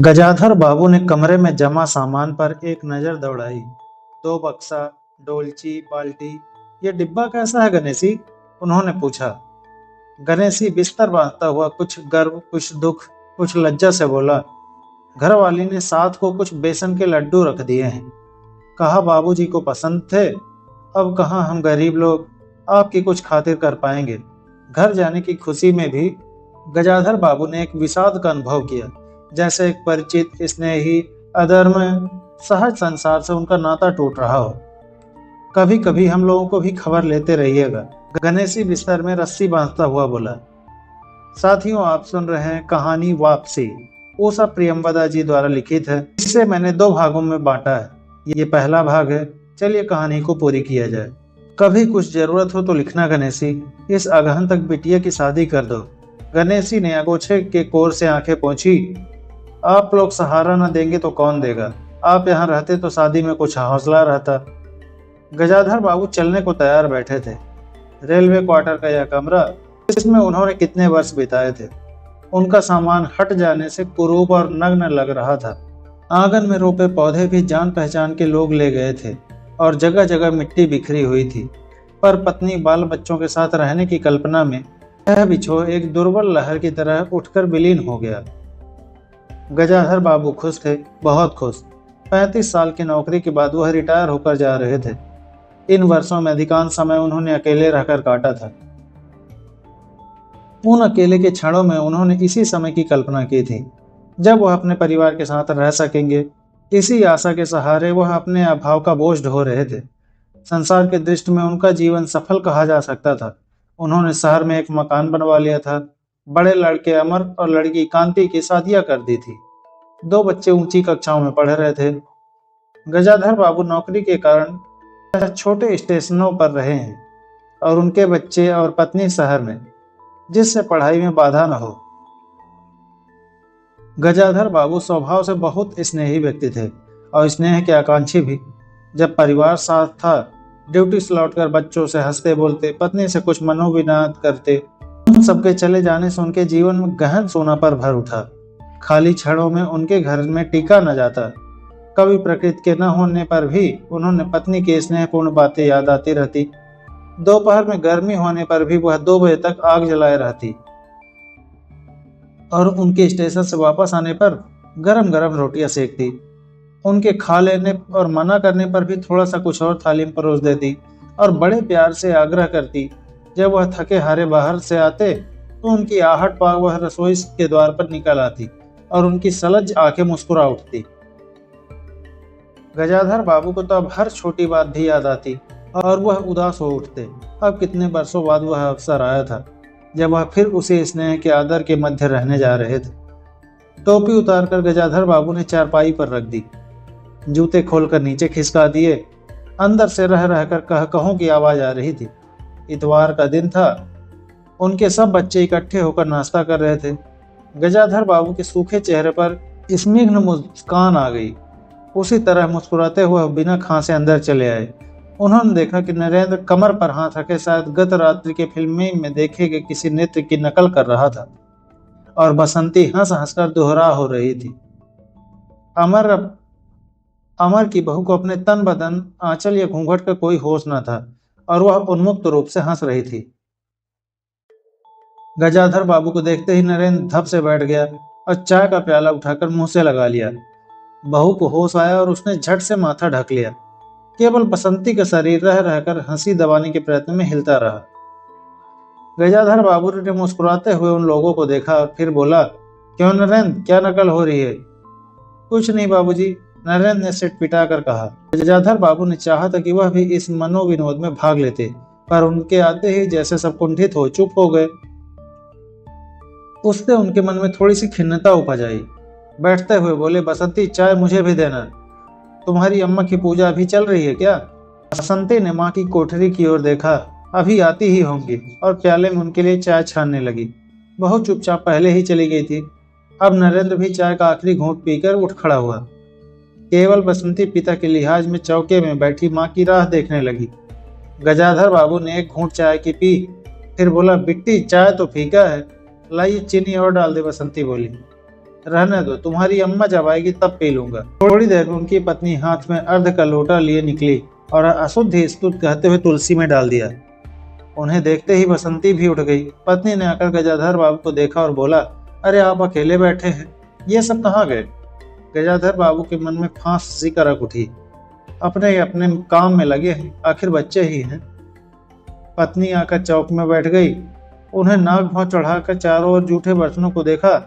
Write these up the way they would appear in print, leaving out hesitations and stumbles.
गजाधर बाबू ने कमरे में जमा सामान पर एक नजर दौड़ाई। दो बक्सा, डोलची, बाल्टी। ये डिब्बा कैसा है गणेशी? उन्होंने पूछा। गणेशी बिस्तर बांधता हुआ कुछ गर्व, कुछ दुख, कुछ लज्जा से बोला, घरवाली ने साथ को कुछ बेसन के लड्डू रख दिए हैं। कहा बाबूजी को पसंद थे। अब कहाँ हम गरीब लोग आपकी कुछ खातिर कर पाएंगे। घर जाने की खुशी में भी गजाधर बाबू ने एक विषाद का अनुभव किया, जैसे एक परिचित, स्नेही, अधर्म, सहज संसार से उनका नाता टूट रहा हो। कभी कभी हम लोगों को भी खबर लेते रहिएगा, गणेशी बिस्तर में रस्सी बांधता हुआ बोला। साथियों, आप सुन रहे हैं कहानी वापसी, उषा प्रियंवदा जी द्वारा लिखित है। इसे मैंने दो भागों में बांटा है। ये पहला भाग है। चलिए कहानी को पूरी किया जाए। कभी कुछ जरूरत हो तो लिखना गणेशी, इस अगहन तक बिटिया की शादी कर दो। गणेशी ने अगोछे के कोर से आंखें पोंछी। आप लोग सहारा न देंगे तो कौन देगा? आप यहाँ रहते तो शादी में कुछ हौसला रहता। गजाधर बाबू चलने को तैयार बैठे थे। रेलवे क्वार्टर का यह कमरा, इसमें उन्होंने कितने वर्ष बिताए थे, उनका सामान हट जाने से कुरूप और नग्न लग रहा था। आंगन में रोपे पौधे भी जान पहचान के लोग ले गए थे और जगह जगह मिट्टी बिखरी हुई थी। पर पत्नी बाल बच्चों के साथ रहने की कल्पना में यह बिछोह एक दुर्बल लहर की तरह उठकर विलीन हो गया। गजाधर बाबू खुश थे, बहुत खुश। 35 साल की नौकरी के बाद वह रिटायर होकर जा रहे थे। इन वर्षों में अधिकांश समय उन्होंने अकेले रहकर काटा था। उन अकेले के क्षणों में उन्होंने इसी समय की कल्पना की थी जब वह अपने परिवार के साथ रह सकेंगे। इसी आशा के सहारे वह अपने अभाव का बोझ ढो रहे थे। संसार के दृष्टि में उनका जीवन सफल कहा जा सकता था। उन्होंने शहर में एक मकान बनवा लिया था। बड़े लड़के अमर और लड़की कांति की शादियां कर दी थी। 2 बच्चे ऊंची कक्षाओं में पढ़ रहे थे। गजाधर बाबू नौकरी के कारण छोटे स्टेशनों पर रहे हैं और उनके बच्चे और पत्नी शहर में, जिससे पढ़ाई में बाधा न हो। गजाधर बाबू स्वभाव से बहुत स्नेही व्यक्ति थे और स्नेह के आकांक्षी भी। जब परिवार साथ था, ड्यूटी से लौटकर बच्चों से हंसते बोलते, पत्नी से कुछ मनोविनाद करते। उन सबके चले जाने से उनके जीवन में गहन सोना पर भर उठा। खाली क्षणों में उनके घर में टिका न जाता। कभी प्रकृति के न होने पर भी उन्होंने पत्नी की स्नेहपूर्ण बातें याद आती रहती। दोपहर में गर्मी होने पर भी वह 2 बजे तक आग जलाए रहती और उनके स्टेशन से वापस आने पर गरम गरम रोटियां सेकती। उनके खा लेने और मना करने पर भी थोड़ा सा कुछ और थाली में परोस देती और बड़े प्यार से आग्रह करती। जब वह थके हारे बाहर से आते तो उनकी आहट पाक वह रसोई के द्वार पर निकल आती और उनकी सलज आंखें मुस्कुरा उठती। गजाधर बाबू को तो अब हर छोटी बात भी याद आती और वह उदास हो उठते। अब कितने वर्षों बाद वह अवसर आया था जब वह फिर उसी स्नेह के आदर के मध्य रहने जा रहे थे। टोपी उतारकर गजाधर बाबू ने चारपाई पर रख दी। जूते खोलकर नीचे खिसका दिए। अंदर से रह रहकर कह-कहों की आवाज आ रही थी। इतवार का दिन था। उनके सब बच्चे इकट्ठे होकर नाश्ता कर रहे थे। गजाधर बाबू के सूखे चेहरे पर स्निग्ध मुस्कान आ गई। उसी तरह मुस्कुराते हुए बिना खांसे अंदर चले आए। उन्होंने देखा कि नरेंद्र कमर पर हाथ रखे शायद गत रात्रि के फिल्म में देखे गए किसी नृत्य की नकल कर रहा था और बसंती हंस हंसकर दोहरा हो रही थी। अमर की बहू को अपने तन बदन, आंचल या घूंघट का कोई होश न था और वह उन्मुक्त रूप से हंस रही थी। गजाधर बाबू को देखते ही नरेंद्र धप से बैठ गया और चाय का प्याला उठाकर मुंह से लगा लिया। बहू को होश आया और उसने झट से माथा ढक लिया। केवल बसंती का शरीर रह रहकर हंसी दबाने के प्रयत्न में हिलता रहा। गजाधर बाबू ने मुस्कुराते हुए उन लोगों को देखा और फिर बोला, क्यों नरेंद्र, क्या नकल हो रही है? कुछ नहीं बाबूजी, नरेंद्र ने सिर पिटाकर कहा। गजाधर बाबू ने चाहा था कि वह भी इस मनोविनोद में भाग लेते, पर उनके आते ही जैसे सब कुंठित हो चुप हो गए। उससे उनके मन में थोड़ी सी खिन्नता उपज आई। बैठते हुए बोले, बसंती, चाय मुझे भी देना। तुम्हारी अम्मा की पूजा अभी चल रही है क्या? बसंती ने माँ की कोठरी की ओर देखा। अभी आती ही होंगी और प्याले में उनके लिए चाय छानने लगी। बहू चुपचाप पहले ही चली गई थी। अब नरेंद्र भी चाय का आखिरी घूंट पीकर उठ खड़ा हुआ। केवल बसंती पिता के लिहाज में चौके में बैठी माँ की राह देखने लगी। गजाधर बाबू ने एक घूंट चाय की पी, फिर बोला, बिट्टी, चाय तो फीका है, लाइए चीनी और डाल दे। बसंती बोली। रहने दो, तुम्हारी अम्मा जब आएगी तब पी लूंगा। थोड़ी देर में उनकी पत्नी हाथ में अर्ध का लोटा लिए निकली और अशुद्ध स्तुत कहते हुए तुलसी में डाल दिया। उन्हें देखते ही बसंती भी उठ गई। पत्नी ने आकर गजाधर बाबू को देखा और बोला, अरे आप अकेले बैठे हैं, ये सब कहाँ गए? गजाधर बाबू के मन में फांसी का रख उठी। अपने अपने काम में लगे हैं, आखिर बच्चे ही हैं। पत्नी आकर चौक में बैठ गई। उन्हें नाक भाव चढ़ाकर चारों ओर जूठे बर्तनों को देखा,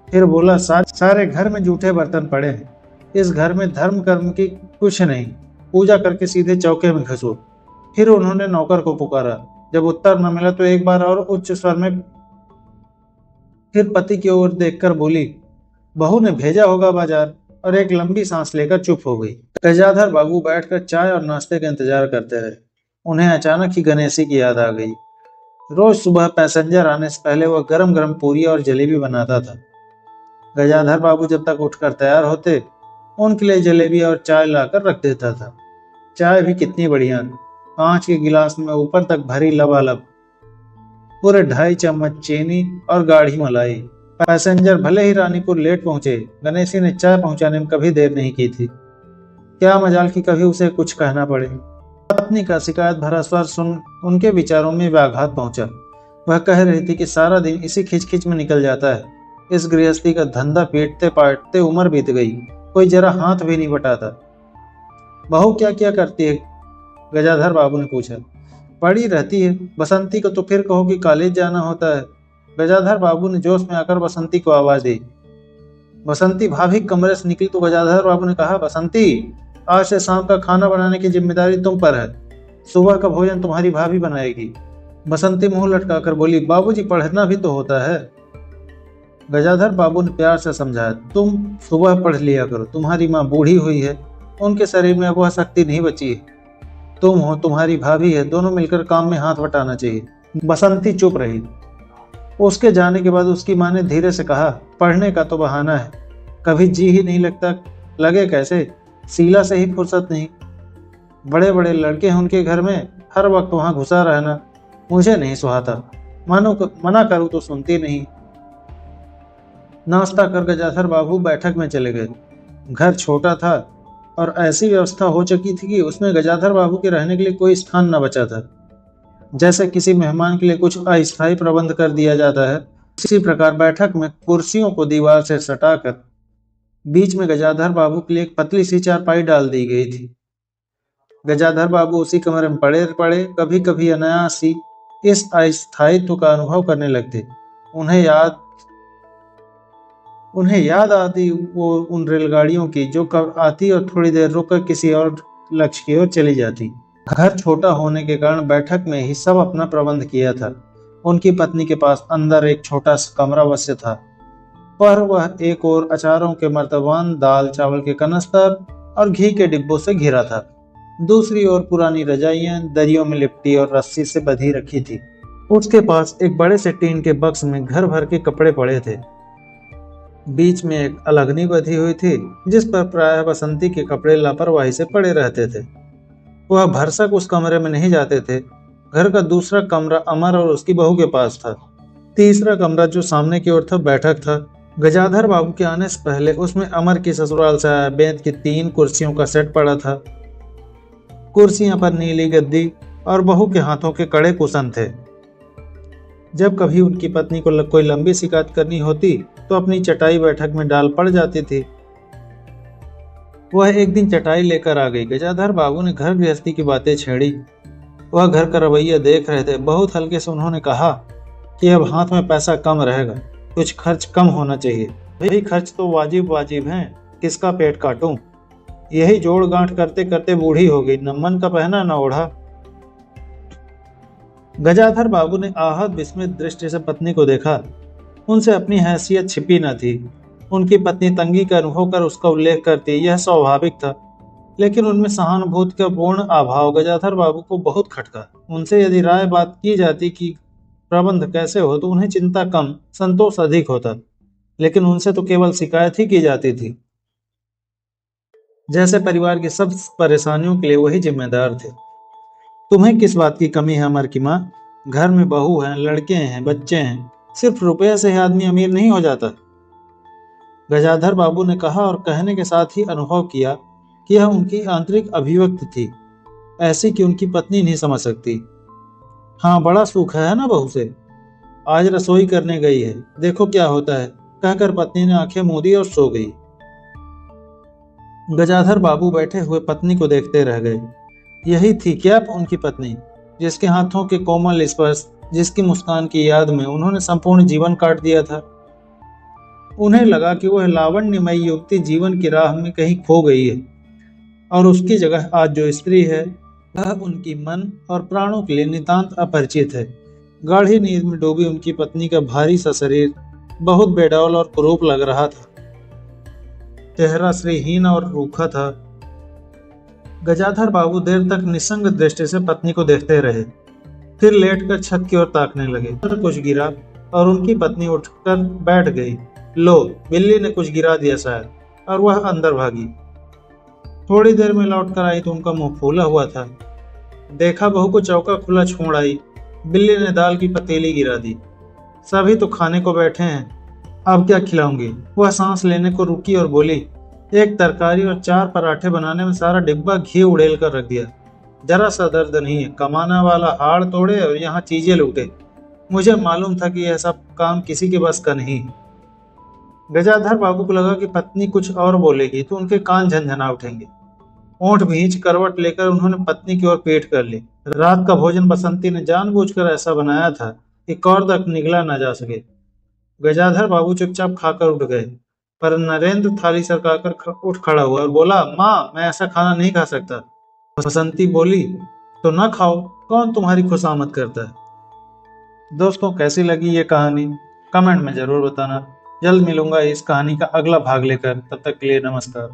फिर बोला, सारे घर में जूठे बर्तन पड़े हैं, इस घर में धर्म कर्म की कुछ नहीं, पूजा करके सीधे चौके में घसो। फिर उन्होंने नौकर को पुकारा। जब उत्तर न मिला तो एक बार और उच्च स्वर में फिर पति की ओर देखकर बोली, बहू ने भेजा होगा बाजार, और एक लंबी सांस लेकर चुप हो गई। गजाधर बाबू बैठकर चाय और नाश्ते का इंतजार करते रहे। उन्हें अचानक ही गणेशी की याद आ गई। रोज सुबह पैसेंजर आने से पहले वह गरम गरम पूरी और जलेबी बनाता था। गजाधर बाबू जब तक उठकर तैयार होते, उनके लिए जलेबी और चाय लाकर रख देता था। चाय भी कितनी बढ़िया, कांच के गिलास में ऊपर तक भरी लबालब, पूरे 2.5 चम्मच चीनी और गाढ़ी मलाई। पैसेंजर भले ही रानीपुर लेट पहुंचे, गणेशी ने चाय पहुंचाने में कभी देर नहीं की थी। क्या मजाल कि कभी उसे कुछ कहना पड़े। पत्नी का शिकायत भरा स्वर सुन उनके विचारों में व्याघात पहुंचा। वह कह रही थी कि सारा दिन इसी खिचखिच में निकल जाता है। इस गृहस्थी का धंधा पीटते पाटते उम्र बीत गई, कोई जरा हाथ भी नहीं बटाता। बहू क्या क्या करती है? गजाधर बाबू ने पूछा। पड़ी रहती है, बसंती को तो फिर कहो कि कॉलेज जाना होता है। गजाधर बाबू ने जोश में आकर बसंती को आवाज दी। बसंती भाभी कमरे से निकली तो गजाधर बाबू ने कहा, बसंती, आज से शाम का खाना बनाने की जिम्मेदारी तुम पर है, सुबह का भोजन तुम्हारी भाभी बनाएगी। बसंती मुंह लटकाकर बोली, बाबूजी पढ़ना भी तो होता है। गजाधर बाबू ने प्यार से समझाया, तुम सुबह पढ़ लिया करो, तुम्हारी माँ बूढ़ी हुई है, उनके शरीर में वह शक्ति नहीं बची है। तुम हो, तुम्हारी भाभी है, दोनों मिलकर काम में हाथ बटाना चाहिए। बसंती चुप रही। उसके जाने के बाद उसकी माँ ने धीरे से कहा, पढ़ने का तो बहाना है, कभी जी ही नहीं लगता, लगे कैसे, शीला से ही फुर्सत नहीं। बड़े बड़े लड़के हैं उनके घर में, हर वक्त वहां घुसा रहना मुझे नहीं सुहाता। मना करूं तो सुनती नहीं। नाश्ता कर गजाधर बाबू बैठक में चले गए। घर छोटा था और ऐसी व्यवस्था हो चुकी थी कि उसमें गजाधर बाबू के रहने के लिए कोई स्थान न बचा था। जैसे किसी मेहमान के लिए कुछ अस्थायी प्रबंध कर दिया जाता है, इसी प्रकार बैठक में कुर्सियों को दीवार से सटाकर बीच में गजाधर बाबू के लिए एक पतली सी चारपाई डाल दी गई थी। गजाधर बाबू उसी कमरे में पड़े पड़े कभी कभी अनायास ही इस अस्थायित्व का अनुभव करने लगते। उन्हें याद आती वो उन रेलगाड़ियों की जो कब आती और थोड़ी देर रुककर किसी और लक्ष्य की ओर चली जाती। घर छोटा होने के कारण बैठक में ही सब अपना प्रबंध किया था। उनकी पत्नी के पास अंदर एक छोटा सा कमरा अवश्य था, पर वह एक और अचारों के मर्तबान, दाल चावल के कनस्तर और घी के डिब्बों से घिरा था। दूसरी ओर पुरानी रजाइयां दरियों में लिपटी और रस्सी से बंधी रखी थी। उसके पास एक बड़े से टीन के बक्स में घर भर के कपड़े पड़े थे। बीच में एक अलगनी बंधी हुई थी जिस पर प्रायः बसंती के कपड़े लापरवाही से पड़े रहते थे। वह भरसक उस कमरे में नहीं जाते थे। घर का दूसरा कमरा अमर और उसकी बहू के पास था। तीसरा कमरा जो सामने की ओर था बैठक था। गजाधर बाबू के आने से पहले उसमें अमर की ससुराल से आया बेंत की 3 कुर्सियों का सेट पड़ा था। कुर्सियों पर नीली गद्दी और बहू के हाथों के कड़े कुशन थे। जब कभी उनकी पत्नी को कोई लंबी शिकायत करनी होती तो अपनी चटाई बैठक में डाल पड़ जाती थी। वह एक दिन चटाई लेकर आ गई। गजाधर बाबू ने घर गृहस्थी की बातें छेड़ी। वह घर का रवैया देख रहे थे। बहुत हल्के से उन्होंने कहा कि अब हाथ में पैसा कम रहेगा, कुछ खर्च कम होना चाहिए। भाई खर्च तो वाजिब हैं, किसका पेट काटूं। यही जोड़ गांठ करते करते बूढ़ी हो गई, न मन का पहना न ओढ़ा। गजाधर बाबू ने आहत विस्मित दृष्टि से पत्नी को देखा। उनसे अपनी हैसियत छिपी न थी। उनकी पत्नी तंगी का अनुभव कर उसका उल्लेख करती, यह स्वाभाविक था, लेकिन उनमें सहानुभूति का पूर्ण अभाव गजाधर बाबू को बहुत खटका। उनसे यदि राय बात की जाती कि प्रबंध कैसे हो तो उन्हें चिंता कम, संतोष अधिक होता, लेकिन उनसे तो केवल शिकायत ही की जाती थी। जैसे परिवार की सब परेशानियों के लिए वही जिम्मेदार थे। तुम्हें किस बात की कमी है अमर की माँ? घर में बहू है, लड़के हैं, बच्चे हैं, सिर्फ रुपये से ही आदमी अमीर नहीं हो जाता। गजाधर बाबू ने कहा और कहने के साथ ही अनुभव किया कि यह उनकी आंतरिक अभिव्यक्ति थी, ऐसी कि उनकी पत्नी नहीं समझ सकती। हाँ, बड़ा सुख है ना बहू से। आज रसोई करने गई है, देखो क्या होता है, कहकर पत्नी ने आंखें मूंदी और सो गई। गजाधर बाबू बैठे हुए पत्नी को देखते रह गए। यही थी क्या उनकी पत्नी, जिसके हाथों के कोमल स्पर्श, जिसकी मुस्कान की याद में उन्होंने संपूर्ण जीवन काट दिया था। उन्हें लगा कि वह लावण्यमयी युवती जीवन की राह में कहीं खो गई है और उसकी जगह आज जो स्त्री है वह उनकी मन और प्राणों के लिए नितांत अपरिचित है। गाढ़ी नींद में डूबी उनकी पत्नी का भारी सा शरीर बहुत बेडौल और कुरूप लग रहा था। चेहरा श्रीहीन और रूखा था। गजाधर बाबू देर तक निस्संग दृष्टि से पत्नी को देखते रहे, फिर लेटकर छत की ओर ताकने लगे। कुछ गिरा और उनकी पत्नी उठकर बैठ गई। लो, बिल्ली ने कुछ गिरा दिया शायद, और वह अंदर भागी। थोड़ी देर में लौट कर आई तो उनका मुंह फूला हुआ था। देखा बहू को चौका खुला छोड़ आई, बिल्ली ने दाल की पतीली गिरा दी। सभी तो खाने को बैठे हैं, अब क्या खिलाऊंगी। वह सांस लेने को रुकी और बोली, एक तरकारी और 4 पराठे बनाने में सारा डिब्बा घी उड़ेल कर रख दिया। जरा सा दर्द नहीं है, कमाना वाला हाड़ तोड़े और यहाँ चीजें लूटे। मुझे मालूम था कि यह सब काम किसी के बस का नहीं। गजाधर बाबू को लगा कि पत्नी कुछ और बोलेगी तो उनके कान झनझना उठेंगे। ओंठ भींच करवट लेकर उन्होंने पत्नी की ओर पीठ कर ली। रात का भोजन बसंती ने जानबूझकर ऐसा बनाया था कि कौर तक निगला न जा सके। गजाधर बाबू चुपचाप खाकर उठ गए, पर नरेंद्र थाली सरकाकर उठ खड़ा हुआ और बोला, माँ, मैं ऐसा खाना नहीं खा सकता। बसंती बोली, तो ना खाओ, कौन तुम्हारी खुशामद करता है। दोस्तों, कैसी लगी ये कहानी कमेंट में जरूर बताना। जल्द मिलूंगा इस कहानी का अगला भाग लेकर, तब तक के लिए नमस्कार।